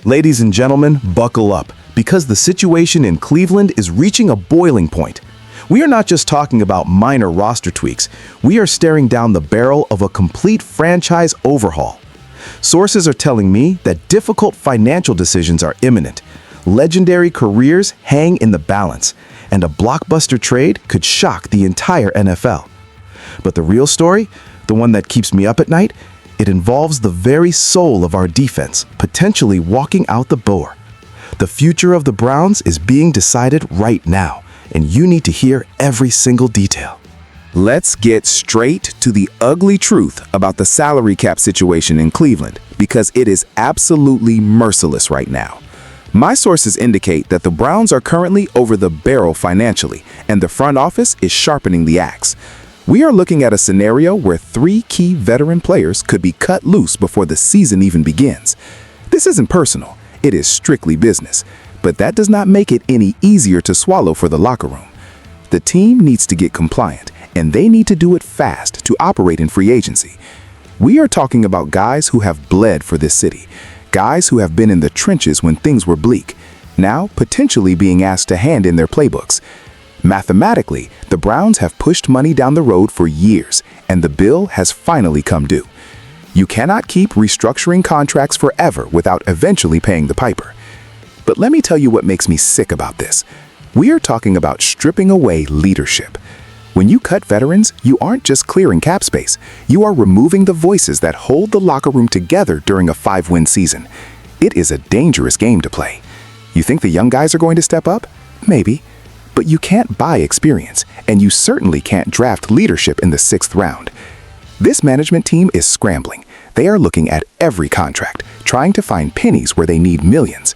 Ladies and gentlemen, buckle up, because the situation in Cleveland is reaching a boiling point. We are not just talking about minor roster tweaks, we are staring down the barrel of a complete franchise overhaul. Sources are telling me that difficult financial decisions are imminent, legendary careers hang in the balance, and a blockbuster trade could shock the entire NFL. But the real story, the one that keeps me up at night, it involves the very soul of our defense, potentially walking out the door. The future of the Browns is being decided right now, and you need to hear every single detail. Let's get straight to the ugly truth about the salary cap situation in Cleveland, because it is absolutely merciless right now. My sources indicate that the Browns are currently over the barrel financially, and the front office is sharpening the axe. We are looking at a scenario where 3 key veteran players could be cut loose before the season even begins. This isn't personal, it is strictly business, but that does not make it any easier to swallow for the locker room. The team needs to get compliant, and they need to do it fast to operate in free agency. We are talking about guys who have bled for this city, guys who have been in the trenches when things were bleak, now potentially being asked to hand in their playbooks. Mathematically, the Browns have pushed money down the road for years, and the bill has finally come due. You cannot keep restructuring contracts forever without eventually paying the piper. But let me tell you what makes me sick about this. We are talking about stripping away leadership. When you cut veterans, you aren't just clearing cap space. You are removing the voices that hold the locker room together during a 5-win season. It is a dangerous game to play. You think the young guys are going to step up? Maybe. But you can't buy experience, and you certainly can't draft leadership in the 6th round. This management team is scrambling. They are looking at every contract, trying to find pennies where they need millions.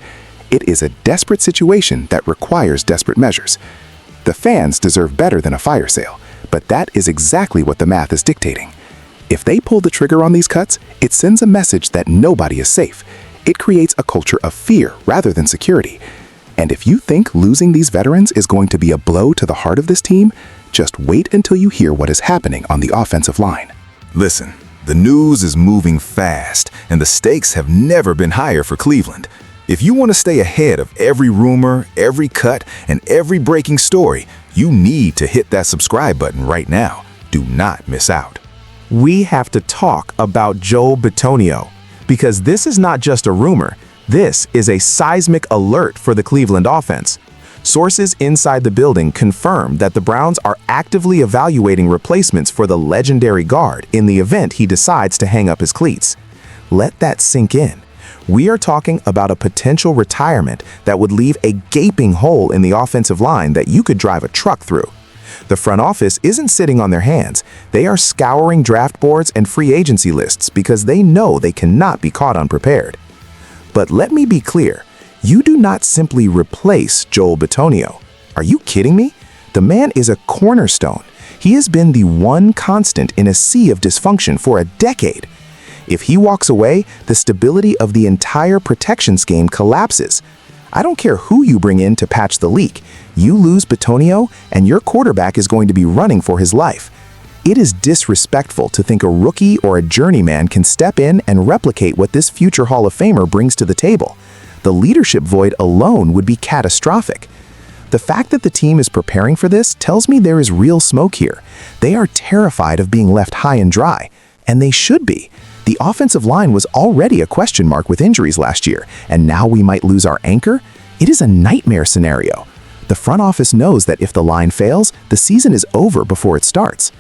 It is a desperate situation that requires desperate measures. The fans deserve better than a fire sale, but that is exactly what the math is dictating. If they pull the trigger on these cuts, it sends a message that nobody is safe. It creates a culture of fear rather than security. And if you think losing these veterans is going to be a blow to the heart of this team, just wait until you hear what is happening on the offensive line. Listen, the news is moving fast, and the stakes have never been higher for Cleveland. If you want to stay ahead of every rumor, every cut, and every breaking story, you need to hit that subscribe button right now. Do not miss out. We have to talk about Joe Bitonio, because this is not just a rumor. This is a seismic alert for the Cleveland offense. Sources inside the building confirm that the Browns are actively evaluating replacements for the legendary guard in the event he decides to hang up his cleats. Let that sink in. We are talking about a potential retirement that would leave a gaping hole in the offensive line that you could drive a truck through. The front office isn't sitting on their hands. They are scouring draft boards and free agency lists because they know they cannot be caught unprepared. But let me be clear, you do not simply replace Joel Bitonio. Are you kidding me? The man is a cornerstone. He has been the one constant in a sea of dysfunction for a decade. If he walks away, the stability of the entire protection scheme collapses. I don't care who you bring in to patch the leak. You lose Bitonio, and your quarterback is going to be running for his life. It is disrespectful to think a rookie or a journeyman can step in and replicate what this future Hall of Famer brings to the table. The leadership void alone would be catastrophic. The fact that the team is preparing for this tells me there is real smoke here. They are terrified of being left high and dry, and they should be. The offensive line was already a question mark with injuries last year, and now we might lose our anchor? It is a nightmare scenario. The front office knows that if the line fails, the season is over before it starts.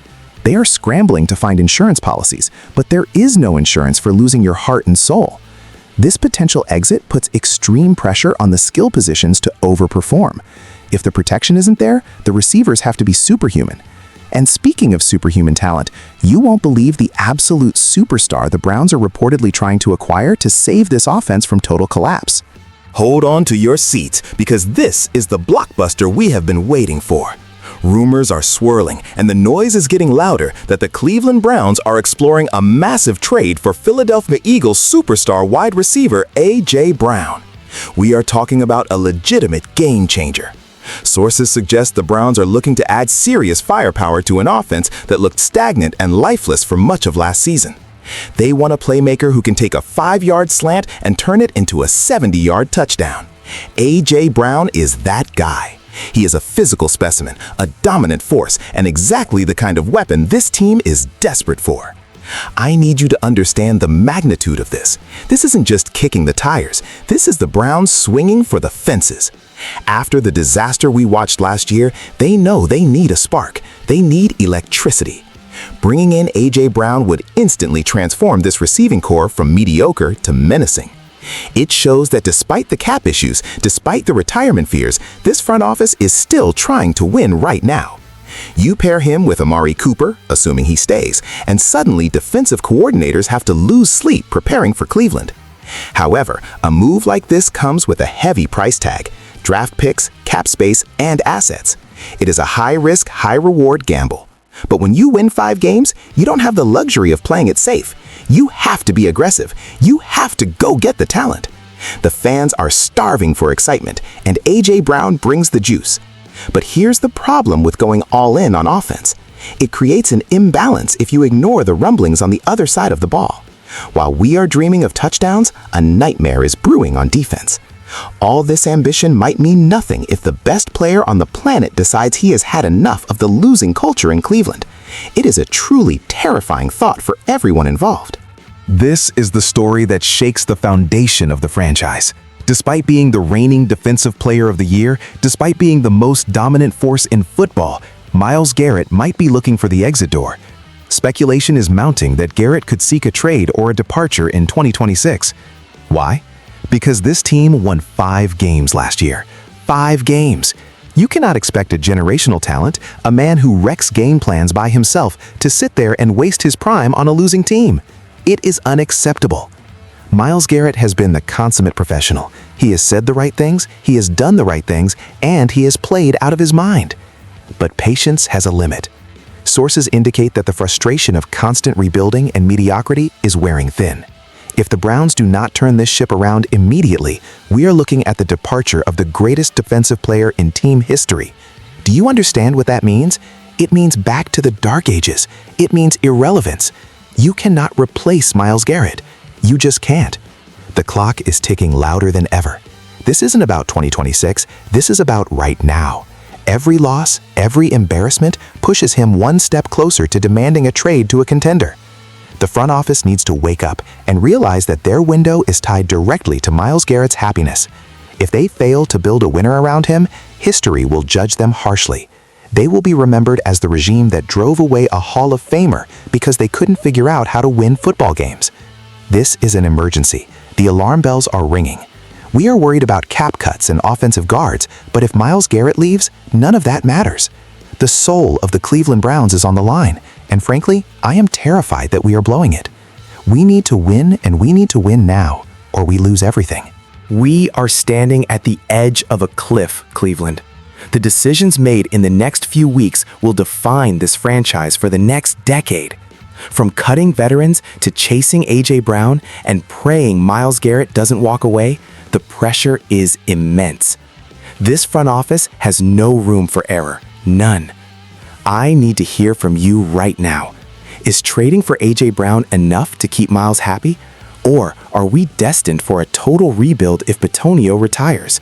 They are scrambling to find insurance policies, but there is no insurance for losing your heart and soul. This potential exit puts extreme pressure on the skill positions to overperform. If the protection isn't there, the receivers have to be superhuman. And speaking of superhuman talent, you won't believe the absolute superstar the Browns are reportedly trying to acquire to save this offense from total collapse. Hold on to your seats, because this is the blockbuster we have been waiting for. Rumors are swirling, and the noise is getting louder that the Cleveland Browns are exploring a massive trade for Philadelphia Eagles superstar wide receiver A.J. Brown. We are talking about a legitimate game changer. Sources suggest the Browns are looking to add serious firepower to an offense that looked stagnant and lifeless for much of last season. They want a playmaker who can take a 5-yard slant and turn it into a 70-yard touchdown. A.J. Brown is that guy. He is a physical specimen, a dominant force, and exactly the kind of weapon this team is desperate for. I need you to understand the magnitude of this. This isn't just kicking the tires. This is the Browns swinging for the fences. After the disaster we watched last year, they know they need a spark. They need electricity. Bringing in A.J. Brown would instantly transform this receiving core from mediocre to menacing. It shows that despite the cap issues, despite the retirement fears, this front office is still trying to win right now. You pair him with Amari Cooper, assuming he stays, and suddenly defensive coordinators have to lose sleep preparing for Cleveland. However, a move like this comes with a heavy price tag, draft picks, cap space, and assets. It is a high-risk, high-reward gamble. But when you win 5 games, you don't have the luxury of playing it safe. You have to be aggressive. You have to go get the talent. The fans are starving for excitement, and A.J. Brown brings the juice. But here's the problem with going all in on offense. It creates an imbalance if you ignore the rumblings on the other side of the ball. While we are dreaming of touchdowns, a nightmare is brewing on defense. All this ambition might mean nothing if the best player on the planet decides he has had enough of the losing culture in Cleveland. It is a truly terrifying thought for everyone involved. This is the story that shakes the foundation of the franchise. Despite being the reigning Defensive Player of the Year, despite being the most dominant force in football, Myles Garrett might be looking for the exit door. Speculation is mounting that Garrett could seek a trade or a departure in 2026. Why? Because this team won 5 games last year. 5 games! You cannot expect a generational talent, a man who wrecks game plans by himself, to sit there and waste his prime on a losing team. It is unacceptable. Myles Garrett has been the consummate professional. He has said the right things, he has done the right things, and he has played out of his mind. But patience has a limit. Sources indicate that the frustration of constant rebuilding and mediocrity is wearing thin. If the Browns do not turn this ship around immediately, we are looking at the departure of the greatest defensive player in team history. Do you understand what that means? It means back to the dark ages. It means irrelevance. You cannot replace Myles Garrett. You just can't. The clock is ticking louder than ever. This isn't about 2026. This is about right now. Every loss, every embarrassment pushes him one step closer to demanding a trade to a contender. The front office needs to wake up and realize that their window is tied directly to Myles Garrett's happiness. If they fail to build a winner around him, history will judge them harshly. They will be remembered as the regime that drove away a Hall of Famer because they couldn't figure out how to win football games. This is an emergency. The alarm bells are ringing. We are worried about cap cuts and offensive guards, but if Myles Garrett leaves, none of that matters. The soul of the Cleveland Browns is on the line, and frankly, I am terrified that we are blowing it. We need to win, and we need to win now, or we lose everything. We are standing at the edge of a cliff, Cleveland. The decisions made in the next few weeks will define this franchise for the next decade. From cutting veterans to chasing A.J. Brown and praying Myles Garrett doesn't walk away, the pressure is immense. This front office has no room for error, none. I need to hear from you right now. Is trading for A.J. Brown enough to keep Myles happy? Or are we destined for a total rebuild if Bitonio retires?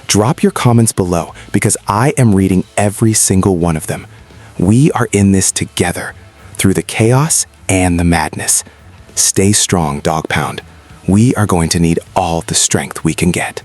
Drop your comments below because I am reading every single one of them. We are in this together, through the chaos and the madness. Stay strong, Dog Pound. We are going to need all the strength we can get.